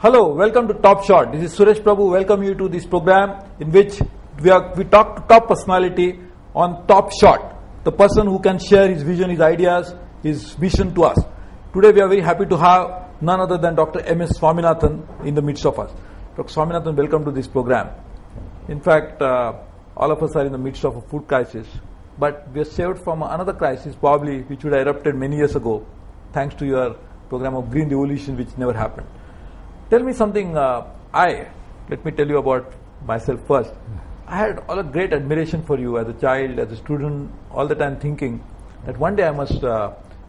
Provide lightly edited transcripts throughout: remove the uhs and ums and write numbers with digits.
Hello, welcome to Top Shot. This is Suresh Prabhu. Welcome you to this program in which we talk to top personality on Top Shot, the person who can share his vision, his ideas, his vision to us. Today we are very happy to have none other than Dr. M.S. Swaminathan in the midst of us. Dr. Swaminathan, welcome to this program. In fact, all of us are in the midst of a food crisis, but we are saved from another crisis probably which would have erupted many years ago thanks to your program of Green Revolution, which never happened. Tell me something, let me tell you about myself first. I had all a great admiration for you as a child, as a student, all the time thinking that one day I must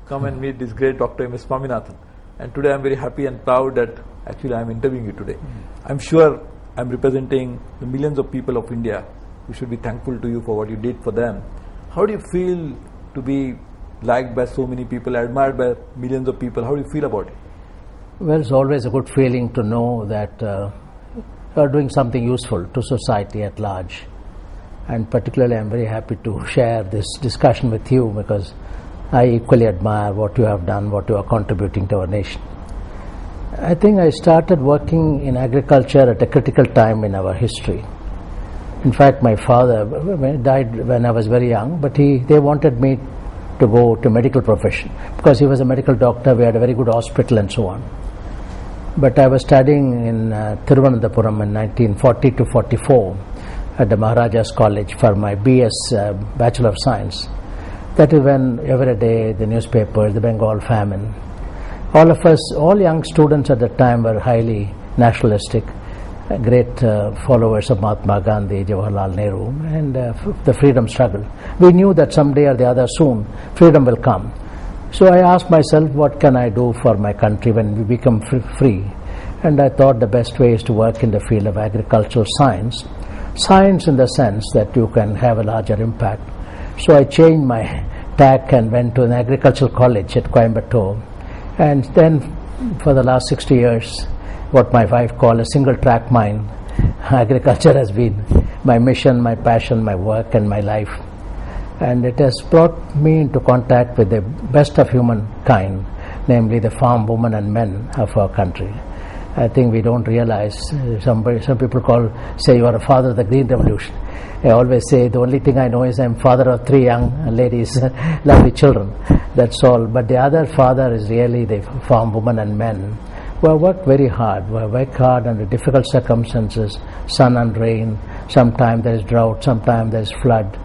come and meet this great Dr. M.S. Swaminathan. And today I'm very happy and proud that actually I'm interviewing you today. I'm sure I'm representing the millions of people of India who should be thankful to you for what you did for them. How do you feel to be liked by so many people, admired by millions of people? How do you feel about it? Well, it's always a good feeling to know that you are doing something useful to society at large. And particularly I'm very happy to share this discussion with you because I equally admire what you have done, what you are contributing to our nation. I think I started working in agriculture at a critical time in our history. In fact, my father died when I was very young, but they wanted me to go to medical profession because he was a medical doctor. We had a very good hospital and so on. But I was studying in Thiruvananthapuram in 1940 to 44 at the Maharaja's College for my BS, Bachelor of Science. That is when every day the newspapers, the Bengal famine, all of us, all young students at that time were highly nationalistic, great followers of Mahatma Gandhi, Jawaharlal Nehru and the freedom struggle. We knew that someday or the other soon freedom will come. So I asked myself, what can I do for my country when we become free? And I thought the best way is to work in the field of agricultural science. Science in the sense that you can have a larger impact. So I changed my tack and went to an agricultural college at Coimbatore. And then for the last 60 years, what my wife called a single track mind, agriculture has been my mission, my passion, my work and my life. And it has brought me into contact with the best of humankind, namely the farm women and men of our country. I think we don't realize, some people say you are a father of the Green Revolution. I always say the only thing I know is I'm father of 3 young ladies, lovely children, that's all. But the other father is really the farm women and men who have worked very hard, under difficult circumstances, sun and rain, sometimes there is drought, sometimes there is flood.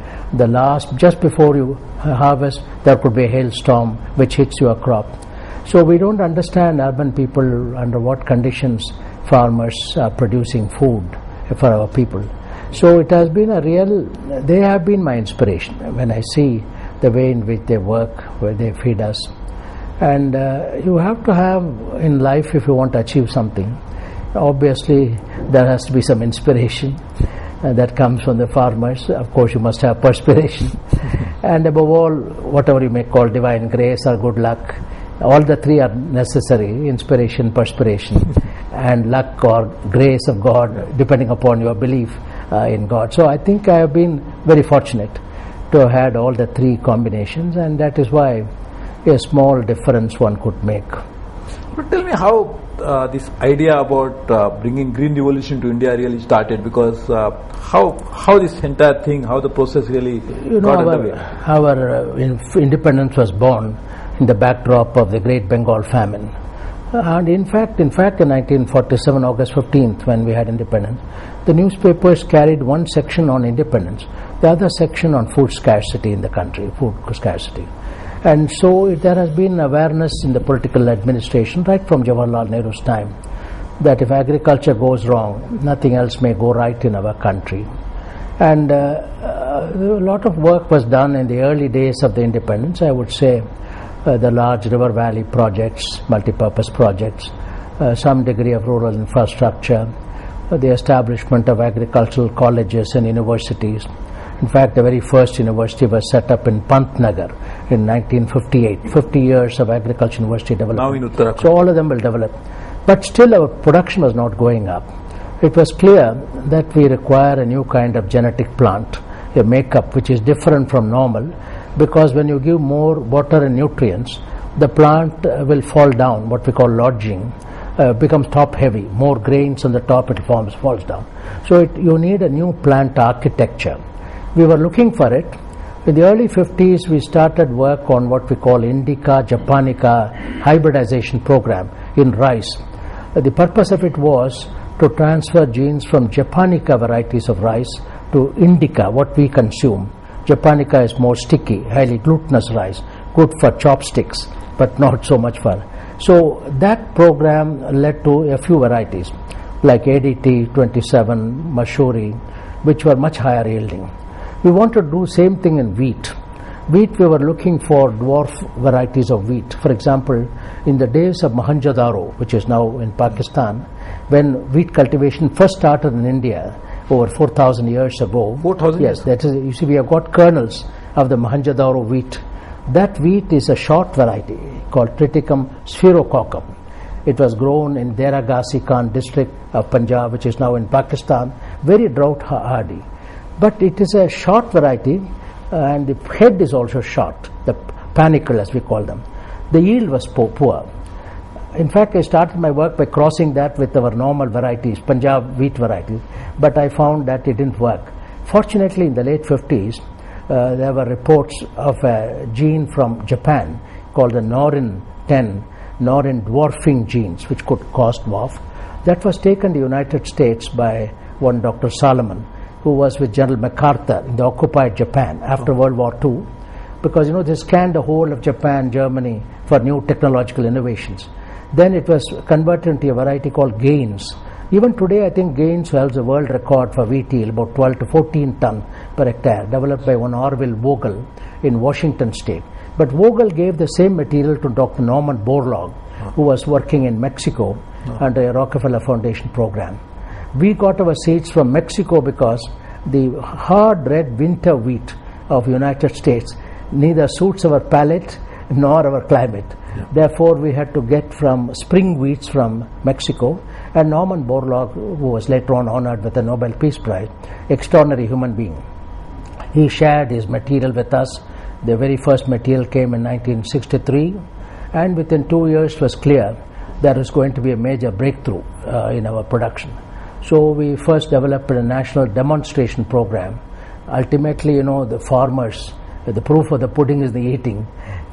Just before you harvest, there could be a hailstorm which hits your crop. So we don't understand urban people under what conditions farmers are producing food for our people. So it has been they have been my inspiration when I see the way in which they work, where they feed us. And you have to have in life, if you want to achieve something, obviously there has to be some inspiration that comes from the farmers. Of course you must have perspiration and above all, whatever you may call divine grace or good luck, all the three are necessary: inspiration, perspiration and luck or grace of God, depending upon your belief in God. So I think I have been very fortunate to have had all the three combinations, and that is why a small difference one could make. But tell me how this idea about bringing Green Revolution to India really started, because how this entire thing, how the process really got underway. Our independence was born in the backdrop of the Great Bengal famine. And in fact, in 1947, August 15th, when we had independence, the newspapers carried one section on independence, the other section on food scarcity in the country, food scarcity. And so there has been awareness in the political administration right from Jawaharlal Nehru's time that if agriculture goes wrong, nothing else may go right in our country. And a lot of work was done in the early days of the independence. I would say the large river valley projects, multi-purpose projects, some degree of rural infrastructure, the establishment of agricultural colleges and universities. In fact, the very first university was set up in Pantnagar in 1958. 50 years of agriculture university development. Now in Uttarakhand. So all of them will develop. But still our production was not going up. It was clear that we require a new kind of genetic plant, a makeup which is different from normal, because when you give more water and nutrients, the plant will fall down, what we call lodging, becomes top heavy, more grains on the top, it falls down. So you need a new plant architecture. We were looking for it. In the early 50s, we started work on what we call Indica Japonica hybridization program in rice. The purpose of it was to transfer genes from Japonica varieties of rice to Indica, what we consume. Japonica is more sticky, highly glutinous rice, good for chopsticks, but not so much for. So that program led to a few varieties like ADT 27, Mashuri, which were much higher yielding. We want to do same thing in wheat. Wheat, we were looking for dwarf varieties of wheat. For example, in the days of Mohenjo-daro, which is now in Pakistan, when wheat cultivation first started in India over 4,000 years ago. 4,000 Yes, that is, you see, we have got kernels of the Mohenjo-daro wheat. That wheat is a short variety called Triticum spherococcum. It was grown in Dera Ghazi Khan district of Punjab, which is now in Pakistan, very drought hardy. But it is a short variety, and the head is also short, the panicle as we call them. The yield was poor. In fact, I started my work by crossing that with our normal varieties, Punjab wheat varieties, but I found that it didn't work. Fortunately, in the late 50s, there were reports of a gene from Japan called the Norin 10, Norin dwarfing genes, which could cause dwarf. That was taken to the United States by one Dr. Solomon, who was with General MacArthur in the occupied Japan after World War II, because they scanned the whole of Japan, Germany for new technological innovations. Then it was converted into a variety called Gaines. Even today, I think Gaines holds a world record for wheat yield, about 12 to 14 ton per hectare, developed by one Orville Vogel in Washington State. But Vogel gave the same material to Dr. Norman Borlaug, who was working in Mexico under a Rockefeller Foundation program. We got our seeds from Mexico because the hard red winter wheat of United States neither suits our palate nor our climate. Yeah. Therefore, we had to get from spring wheats from Mexico. And Norman Borlaug, who was later on honored with the Nobel Peace Prize, extraordinary human being, he shared his material with us. The very first material came in 1963, and within 2 years it was clear there was going to be a major breakthrough in our production. So we first developed a national demonstration program. Ultimately, the farmers, the proof of the pudding is the eating.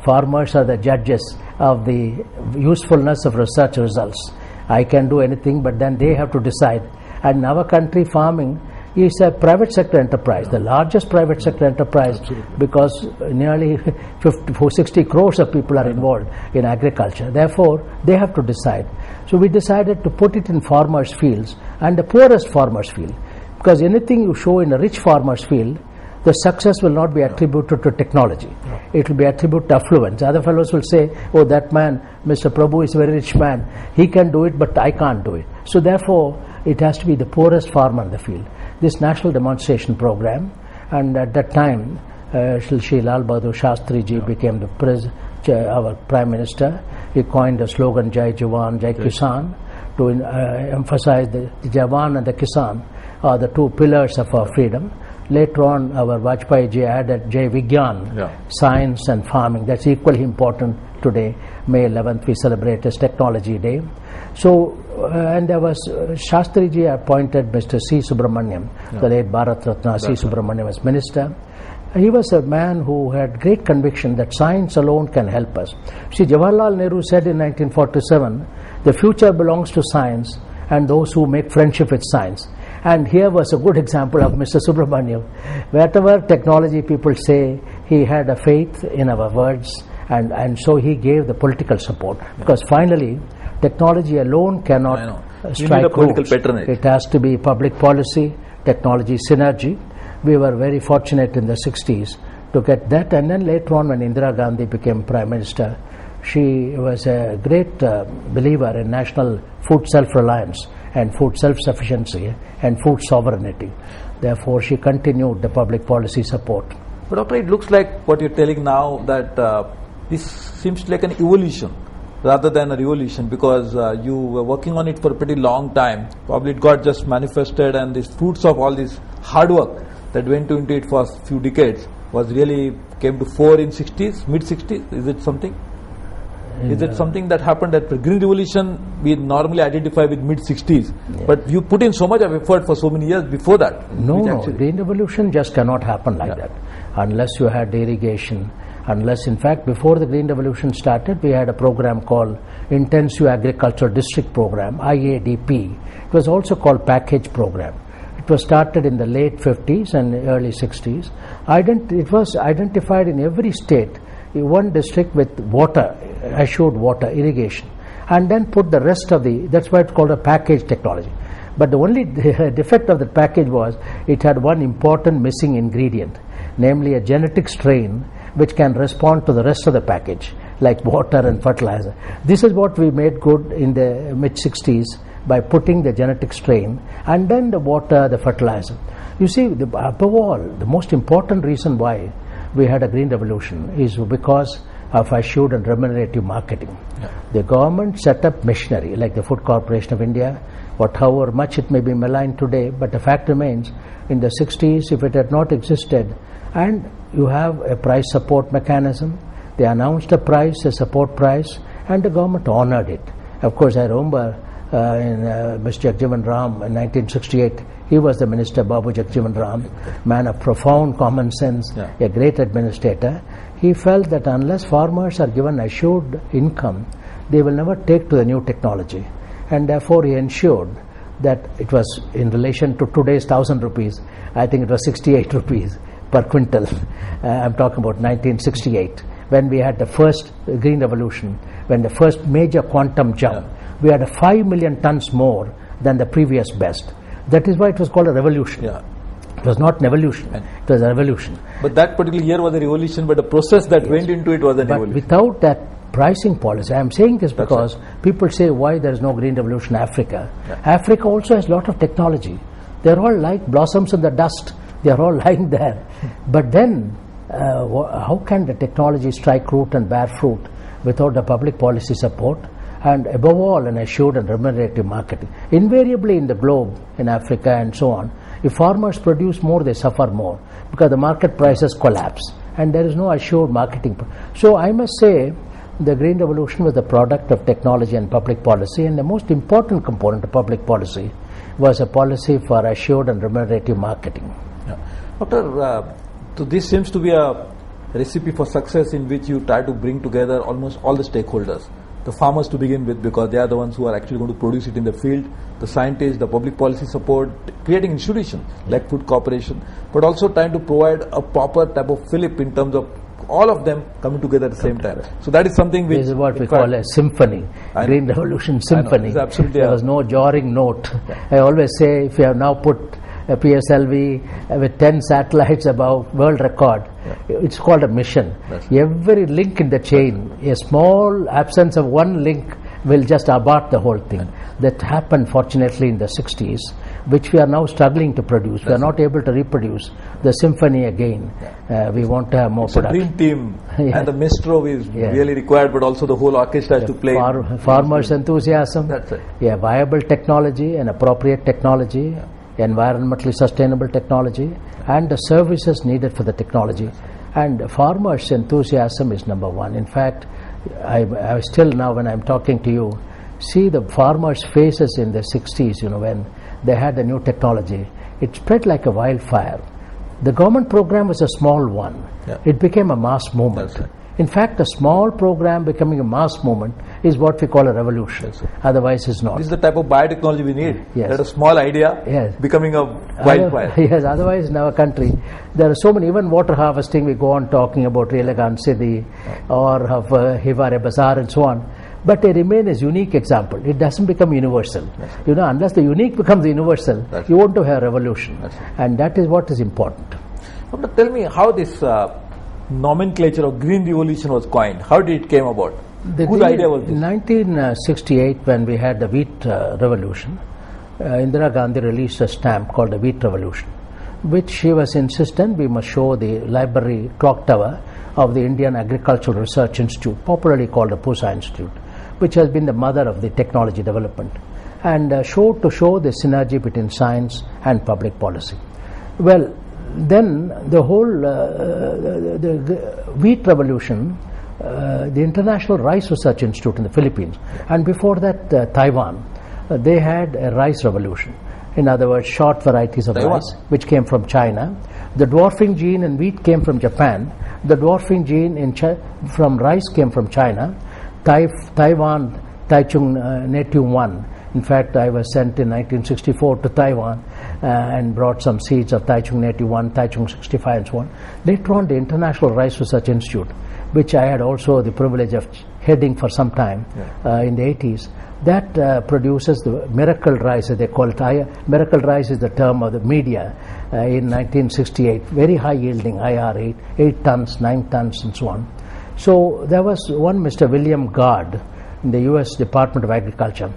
Farmers are the judges of the usefulness of research results. I can do anything, but then they have to decide. And in our country, farming is a private sector enterprise, the largest private sector enterprise. Absolutely. Because nearly 60 crores of people are involved in agriculture. Therefore, they have to decide. So we decided to put it in farmers' fields and the poorest farmers' field. Because anything you show in a rich farmer's field, the success will not be attributed to technology. It will be attributed to affluence. Other fellows will say, oh, that man, Mr. Prabhu is a very rich man. He can do it, but I can't do it. So therefore, it has to be the poorest farmer in the field. This national demonstration program, and at that time, Shri Lal Bahadur Shastri ji became our Prime Minister. He coined the slogan, Jai Jawan, Jai Kisan, to emphasize the Jawan and the Kisan are the two pillars of our freedom. Later on, our Vajpayee ji added Jai Vigyan, science and farming. That's equally important today. May 11th, we celebrate as Technology Day. So, and there was Shastri ji appointed Mr. C. Subramaniam, the late Bharat Ratna C. Subramaniam as minister. He was a man who had great conviction that science alone can help us. See, Jawaharlal Nehru said in 1947, the future belongs to science and those who make friendship with science. And here was a good example of Mr. Subramaniam. Whatever technology people say, he had a faith in our words, and so he gave the political support. Because finally, technology alone cannot strike roots. It has to be public policy, technology synergy. We were very fortunate in the 60s to get that, and then later on when Indira Gandhi became Prime Minister, she was a great believer in national food self-reliance and food self-sufficiency and food sovereignty. Therefore, she continued the public policy support. But Doctor, it looks like what you're telling now that this seems like an evolution rather than a revolution, because you were working on it for a pretty long time. Probably it got just manifested, and the fruits of all this hard work that went into it for a few decades was really came to fore in 60s, mid 60s. Is it something? Is it something that happened at the Green Revolution? We normally identify with mid 60s, but you put in so much of effort for so many years before that. No, Green Revolution just cannot happen like that unless you had irrigation. Unless, in fact, before the Green Revolution started, we had a program called Intensive Agricultural District Program, IADP. It was also called Package Program. It was started in the late 50s and early 60s. It was identified in every state, one district with water, assured water, irrigation, and then put the rest of that's why it's called a package technology. But the only defect of the package was it had one important missing ingredient, namely a genetic strain which can respond to the rest of the package, like water and fertilizer. This is what we made good in the mid-60s by putting the genetic strain and then the water, the fertilizer. You see, above all, the most important reason why we had a Green Revolution is because of assured and remunerative marketing. The government set up machinery like the Food Corporation of India, however much it may be maligned today, but the fact remains, in the 60s, if it had not existed, and you have a price support mechanism, they announced a price, a support price, and the government honored it. Of course, I remember in Mr. Jagjivan Ram in 1968, he was the minister, Babu Jagjivan Ram, man of profound common sense, a great administrator. He felt that unless farmers are given assured income, they will never take to the new technology. And therefore, he ensured that it was in relation to today's 1,000 rupees, I think it was 68 rupees per quintal. I'm talking about 1968, when we had the first Green Revolution, when the first major quantum jump. We had 5 million tons more than the previous best. That is why it was called a revolution. It was not an evolution, it was a revolution. But that particular year was a revolution, but the process that went into it was an evolution. But without that pricing policy, I am saying this because people say why there is no Green Revolution in Africa. Africa also has a lot of technology. They are all like blossoms in the dust. They are all lying there. But then, how can the technology strike root and bear fruit without the public policy support? And above all, an assured and remunerative marketing. Invariably in the globe, in Africa and so on, if farmers produce more, they suffer more because the market prices collapse and there is no assured marketing. So I must say, the Green Revolution was the product of technology and public policy, and the most important component of public policy was a policy for assured and remunerative marketing. Doctor, so this seems to be a recipe for success in which you try to bring together almost all the stakeholders. The farmers to begin with, because they are the ones who are actually going to produce it in the field, the scientists, the public policy support, creating institutions like Food Corporation, but also trying to provide a proper type of fillip in terms of all of them coming together at the same time. So that is something which... This is what we call a symphony, Green Revolution symphony. Absolutely. There was no jarring note. I always say, if you have now put a PSLV with 10 satellites above world record, it's called a mission. Every link in the chain, a small absence of one link will just abort the whole thing. That happened fortunately in the 60s, which we are now struggling to produce. We are not able to reproduce the symphony again. We want to have more production. It's a dream team, and the maestro is really required, but also the whole orchestra has to play. Farmers' enthusiasm, viable technology and appropriate technology, environmentally sustainable technology, and the services needed for the technology. And farmers' enthusiasm is number one. In fact, I still now, when I'm talking to you, see the farmers' faces in the 60s, when they had the new technology. It spread like a wildfire. The government program was a small one. It became a mass movement. In fact, a small program becoming a mass movement is what we call a revolution. Otherwise, it's not. This is the type of biotechnology we need. That a small idea becoming a wildfire. Otherwise in our country, there are so many, even water harvesting, we go on talking about Relegan Siddhi or of Hivare Bazaar and so on. But they remain as unique example. It doesn't become universal. Unless the unique becomes universal, you won't have a revolution. And that is what is important. Doctor, tell me how this nomenclature of Green Revolution was coined. How did it came about? Whose idea was this? In 1968, when we had the wheat revolution, Indira Gandhi released a stamp called the Wheat Revolution, which she was insistent we must show the library clock tower of the Indian Agricultural Research Institute, popularly called the PUSA Institute, which has been the mother of the technology development, and to show the synergy between science and public policy. Well, then the whole the Wheat Revolution, the International Rice Research Institute in the Philippines, and before that Taiwan, they had a rice revolution. In other words, short varieties of rice, which came from China. The dwarfing gene in wheat came from Japan. The dwarfing gene from rice came from China. Taiwan, Taichung Native 1. In fact, I was sent in 1964 to Taiwan and brought some seeds of Taichung Native 1, Taichung 65 and so on. Later on, the International Rice Research Institute, which I had also the privilege of heading for some time in the 80s, that produces the miracle rice, as they call it. Miracle rice is the term of the media in 1968. Very high yielding, IR 8 tons, 9 tons and so on. So there was one Mr. William Gard in the US Department of Agriculture.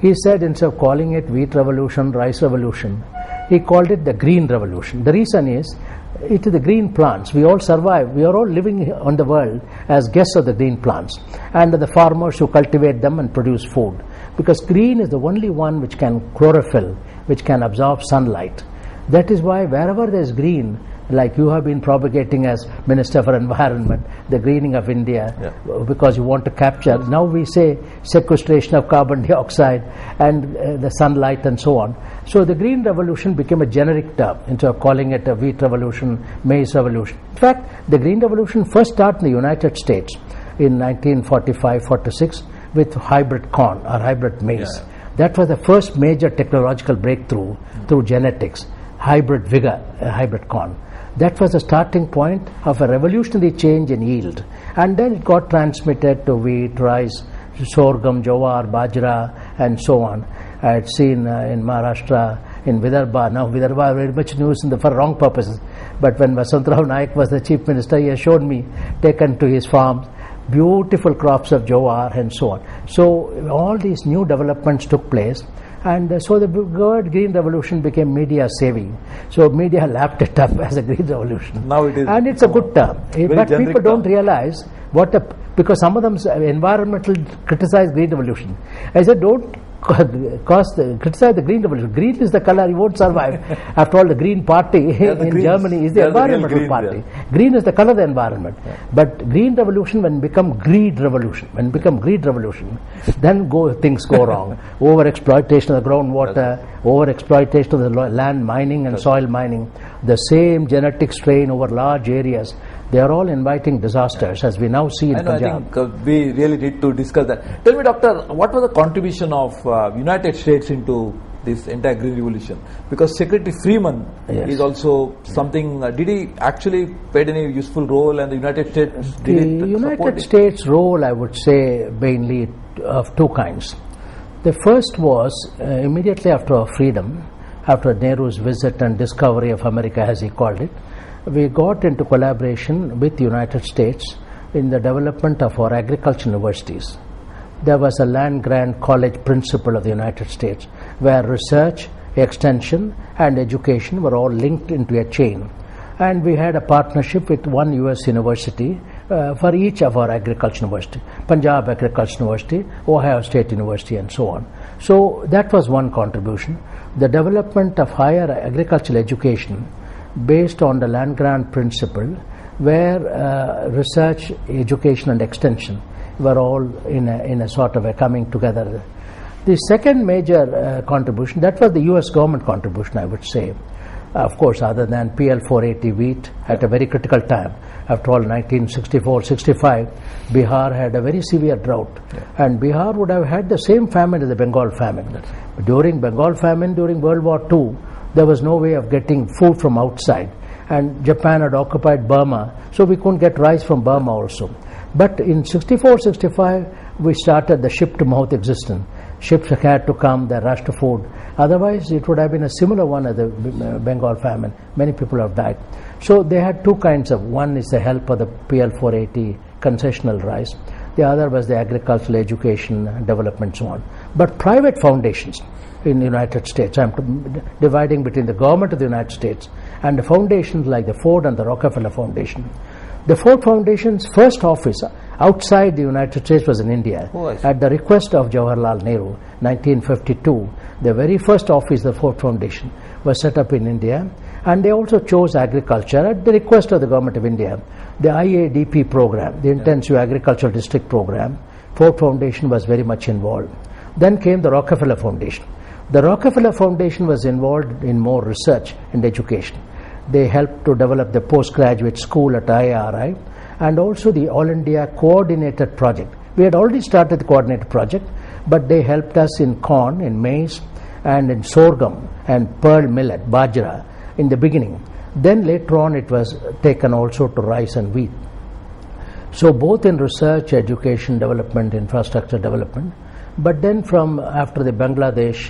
He said instead of calling it wheat revolution, rice revolution, he called it the green revolution. The reason is, it is the green plants. We all survive. We are all living on the world as guests of the green plants and the farmers who cultivate them and produce food. Because green is the only one which can chlorophyll, which can absorb sunlight. That is why wherever there is green, like you have been propagating as Minister for Environment, the greening of India, because you want to capture. Now we say sequestration of carbon dioxide and the sunlight and so on. So the green revolution became a generic term instead of calling it a wheat revolution, maize revolution. In fact, the green revolution first started in the United States in 1945-46 with hybrid corn or hybrid maize. That was the first major technological breakthrough through genetics, hybrid vigor, hybrid corn. That was the starting point of a revolutionary change in yield. And then it got transmitted to wheat, rice, sorghum, jowar, bajra, and so on. I had seen in Maharashtra, in Vidarbha. Now Vidarbha very much news for wrong purposes. But when Vasantrao Naik was the chief minister, he showed me, taken to his farms, beautiful crops of jowar and so on. So all these new developments took place. And so the word green revolution became media saving. So media lapped it up as a green revolution. Now it is. And it's a good term. But people don't realize because some of them environmental criticize green revolution. I said, don't criticize the green revolution. Green is the color, you won't survive. After all, the Green Party in Germany is the environmental party. Green is the color of the environment. But green revolution, when become greed revolution, then things go wrong. Over-exploitation of the groundwater, over-exploitation of the land mining and soil mining, the same genetic strain over large areas. They are all inviting disasters, as we now see in Punjab. I think we really need to discuss that. Tell me, Doctor, what was the contribution of United States into this entire green revolution? Because Secretary Freeman is also something. Did he actually play any useful role, and the United States did it? The United States role, I would say, mainly of two kinds. The first was immediately after our freedom, after Nehru's visit and discovery of America, as he called it. We got into collaboration with the United States in the development of our agriculture universities. There was a land-grant college principle of the United States where research, extension and education were all linked into a chain. And we had a partnership with one US university for each of our agriculture university, Punjab Agriculture University, Ohio State University and so on. So that was one contribution. The development of higher agricultural education based on the land grant principle, where research, education and extension were all in a sort of a coming together. The second major contribution, that was the US government contribution, I would say. Of course, other than PL 480 wheat at a very critical time. After all, 1964-65, Bihar had a very severe drought. And Bihar would have had the same famine as the Bengal famine. During Bengal famine, during World War II, there was no way of getting food from outside, and Japan had occupied Burma, so we couldn't get rice from Burma also. But in 64-65, we started the ship-to-mouth existence. Ships had to come, they rushed to food. Otherwise, it would have been a similar one as the Bengal famine. Many people have died. So they had two kinds of, one is the help of the PL 480 concessional rice. The other was the agricultural education, development, so on. But private foundations, in the United States. I'm dividing between the government of the United States and the foundations like the Ford and the Rockefeller Foundation. The Ford Foundation's first office outside the United States was in India. At the request of Jawaharlal Nehru, 1952, the very first office, the Ford Foundation, was set up in India, and they also chose agriculture at the request of the government of India. The IADP program, the Intensive Agricultural District program, Ford Foundation was very much involved. Then came the Rockefeller Foundation. The Rockefeller Foundation was involved in more research and education. They helped to develop the postgraduate school at IRI and also the All India Coordinated Project. We had already started the coordinated project, but they helped us in corn, in maize, and in sorghum and pearl millet, bajra, in the beginning. Then later on it was taken also to rice and wheat. So both in research, education, development, infrastructure development. But then from after the Bangladesh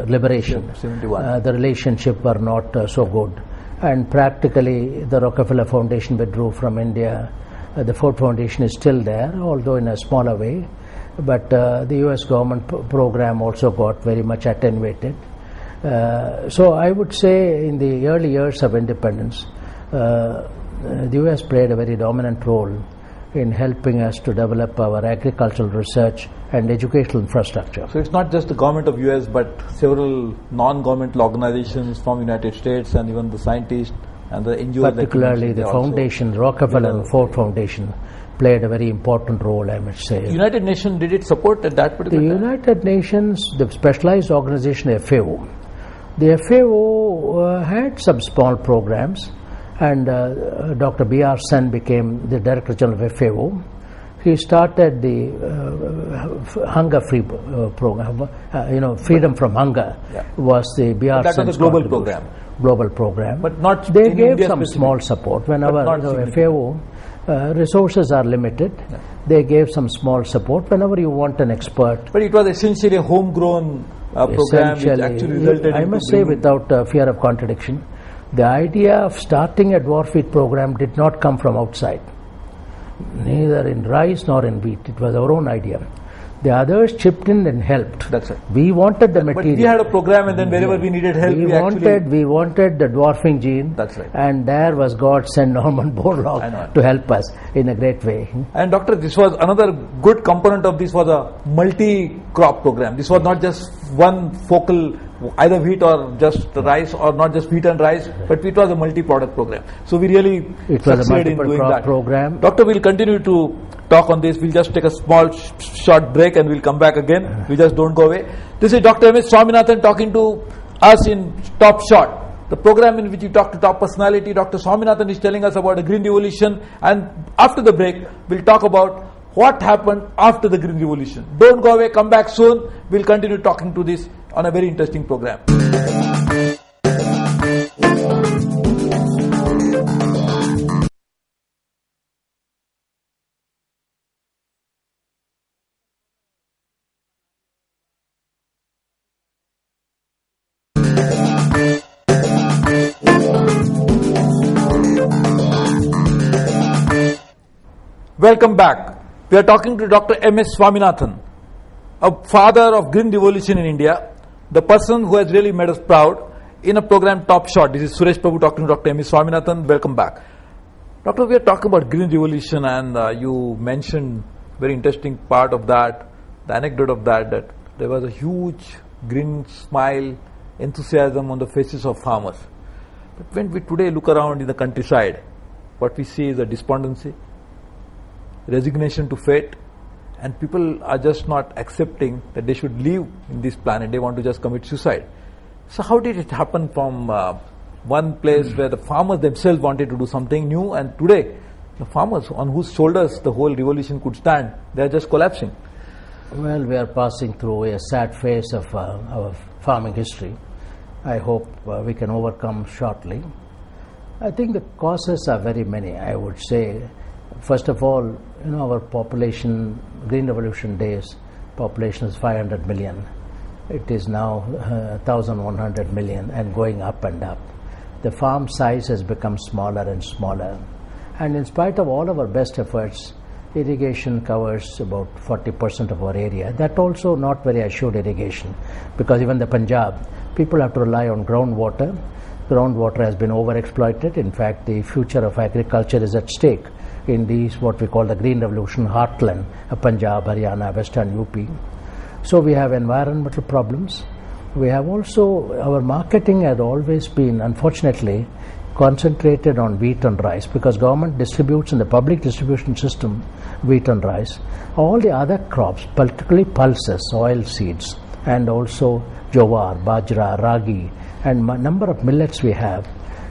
liberation, the relationship were not so good. And practically the Rockefeller Foundation withdrew from India. The Ford Foundation is still there, although in a smaller way. But the US government program also got very much attenuated. So I would say in the early years of independence, the US played a very dominant role in helping us to develop our agricultural research and educational infrastructure. So it's not just the government of US, but several non-governmental organizations from United States and even the scientists and the NGOs. Particularly the foundation, Rockefeller and Ford Foundation, played a very important role, I must say. United Nations, did it support at that particular time? The United Nations, the specialized organization FAO, the FAO had some small programs, and Dr. B.R. Sen became the Director General of FAO. He started the hunger-free program. Freedom from hunger was the B.R. Sen's that was a global program. Global program. But not they in gave India some specific. small support. Whenever FAO resources are limited, they gave some small support. Whenever you want an expert. But it was essentially a homegrown program which actually resulted I must say, without fear of contradiction, the idea of starting a dwarf wheat program did not come from outside, neither in rice nor in wheat. It was our own idea. The others chipped in and helped. That's right. We wanted the material. But we had a program, and then wherever we needed help, we wanted the dwarfing gene. That's right. And there was God sent Norman Borlaug to help us in a great way. And doctor, this was another good component of this was a multi-crop program. This was not just one focal, either wheat or just rice, or not just wheat and rice, but it was a multi-product program. So we really succeeded in doing that. Program. Doctor, we'll continue to talk on this. We'll just take a small short break and we'll come back again. We just don't go away. This is Dr. M.S. Swaminathan talking to us in Top Shot, the program in which we talk to top personality. Dr. Swaminathan is telling us about the Green Revolution, and after the break we'll talk about what happened after the Green Revolution. Don't go away, come back soon. We'll continue talking to this on a very interesting program. Welcome back. We are talking to Dr. M.S. Swaminathan, a father of Green Revolution in India, the person who has really made us proud in a program Top Shot. This is Suresh Prabhu talking to Dr. M.S. Swaminathan. Welcome back. Doctor, we are talking about Green Revolution, and you mentioned very interesting part of that, the anecdote of that there was a huge green smile, enthusiasm on the faces of farmers. But when we today look around in the countryside, what we see is a despondency, resignation to fate, and people are just not accepting that they should live in this planet. They want to just commit suicide. So how did it happen from one place where the farmers themselves wanted to do something new, and today the farmers on whose shoulders the whole revolution could stand, they are just collapsing? Well, we are passing through a sad phase of our farming history. I hope we can overcome shortly. I think the causes are very many, I would say. First of all, our population, Green Revolution days, population is 500 million. It is now 1,100 million and going up and up. The farm size has become smaller and smaller. And in spite of all our best efforts, irrigation covers about 40% of our area. That also not very assured irrigation, because even the Punjab, people have to rely on groundwater. Groundwater has been overexploited. In fact, the future of agriculture is at stake in these what we call the Green Revolution heartland, Punjab, Haryana, Western UP. So we have environmental problems. We have also, our marketing had always been, unfortunately, concentrated on wheat and rice, because government distributes in the public distribution system wheat and rice. All the other crops, particularly pulses, oil seeds, and also jowar, bajra, ragi, and number of millets we have,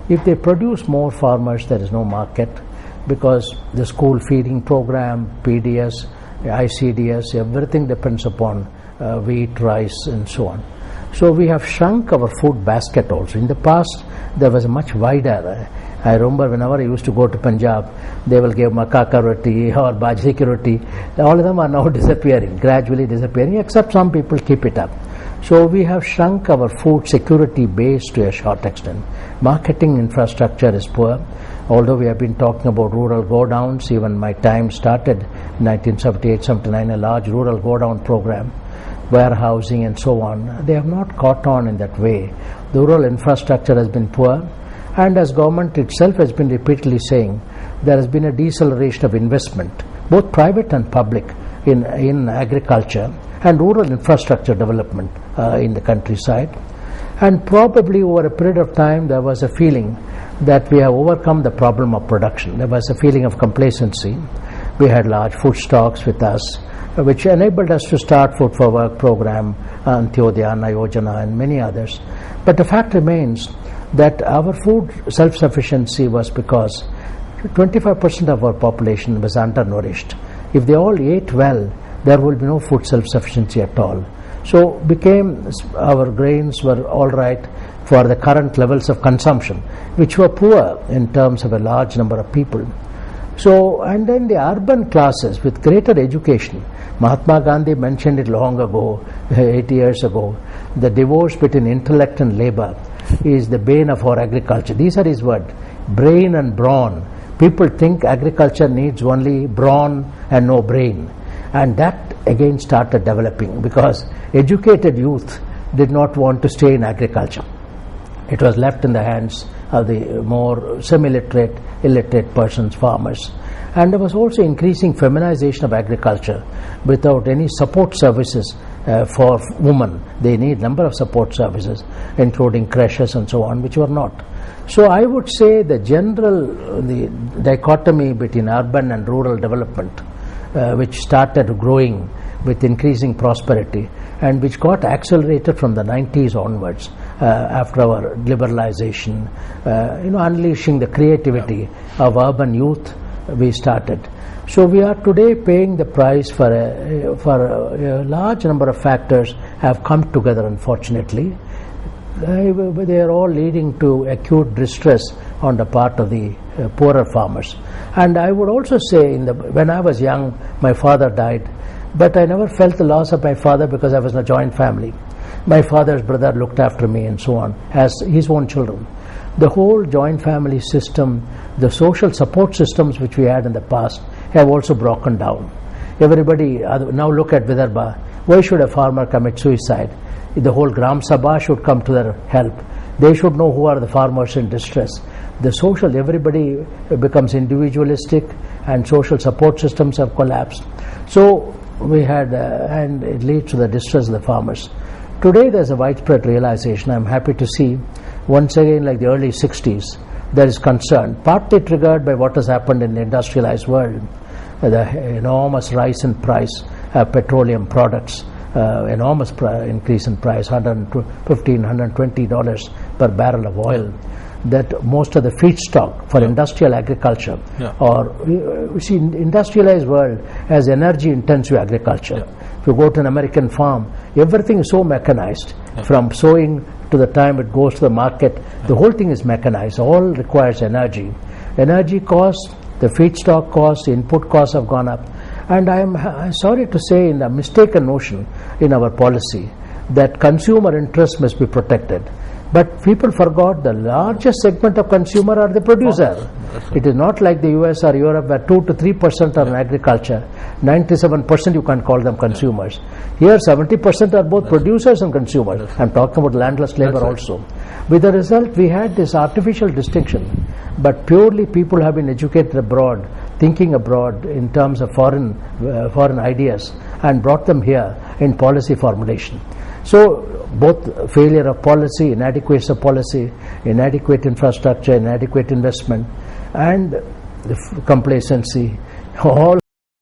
if they produce more farmers, there is no market, because the school feeding program, PDS, ICDS, everything depends upon wheat, rice, and so on. So we have shrunk our food basket also. In the past, there was a much wider. I remember whenever I used to go to Punjab, they will give makaka roti or bajri ki roti. All of them are now disappearing, gradually disappearing, except some people keep it up. So we have shrunk our food security base to a short extent. Marketing infrastructure is poor. Although we have been talking about rural go-downs, even my time started in 1978-79, a large rural go-down program, warehousing and so on. They have not caught on in that way. The rural infrastructure has been poor, and as government itself has been repeatedly saying, there has been a deceleration of investment, both private and public, in agriculture and rural infrastructure development in the countryside. And probably over a period of time there was a feeling that we have overcome the problem of production. There was a feeling of complacency. We had large food stocks with us, which enabled us to start Food for Work program, Antyodaya, Anna Yojana, and many others. But the fact remains that our food self-sufficiency was because 25% of our population was undernourished. If they all ate well, there will be no food self-sufficiency at all. So our grains were all right for the current levels of consumption, which were poor in terms of a large number of people. So, and then the urban classes with greater education. Mahatma Gandhi mentioned it long ago, 80 years ago. The divorce between intellect and labor is the bane of our agriculture. These are his words, brain and brawn. People think agriculture needs only brawn and no brain. And that again started developing because educated youth did not want to stay in agriculture. It was left in the hands of the more semi-literate, illiterate persons, farmers. And there was also increasing feminization of agriculture without any support services for women. They need number of support services, including creches and so on, which were not. So I would say the dichotomy between urban and rural development, which started growing with increasing prosperity and which got accelerated from the 90s onwards after our liberalization, unleashing the creativity of urban youth, we started. So we are today paying the price for a large number of factors have come together, unfortunately. They are all leading to acute distress on the part of the poorer farmers. And I would also say, when I was young, my father died, but I never felt the loss of my father because I was in a joint family. My father's brother looked after me and so on, as his own children. The whole joint family system, the social support systems which we had in the past have also broken down. Everybody, now look at Vidarbha. Why should a farmer commit suicide? The whole Gram Sabha should come to their help. They should know who are the farmers in distress. Everybody becomes individualistic and social support systems have collapsed. So we had, and it leads to the distress of the farmers. Today there's a widespread realization, I'm happy to see, once again like the early 60s, there is concern, partly triggered by what has happened in the industrialized world, the enormous rise in price of petroleum products, enormous increase in price, $115, $120 per barrel of oil, that most of the feedstock for industrial agriculture, or you see, industrialized world has energy intensive agriculture. If you go to an American farm, everything is so mechanized, from sowing to the time it goes to the market, the whole thing is mechanized, all requires energy. Energy costs, the feedstock costs, the input costs have gone up. And I'm sorry to say, in a mistaken notion in our policy that consumer interests must be protected. But people forgot the largest segment of consumer are the producer. It is not like the US or Europe where 2 to 3% are in agriculture. 97% you can't call them consumers. Here 70% are both producers and consumers. I'm talking about landless labor also. With the result, we had this artificial distinction. But purely people have been educated abroad, thinking abroad in terms of foreign ideas, and brought them here in policy formulation. So both failure of policy, inadequacy of policy, inadequate infrastructure, inadequate investment, and complacency, all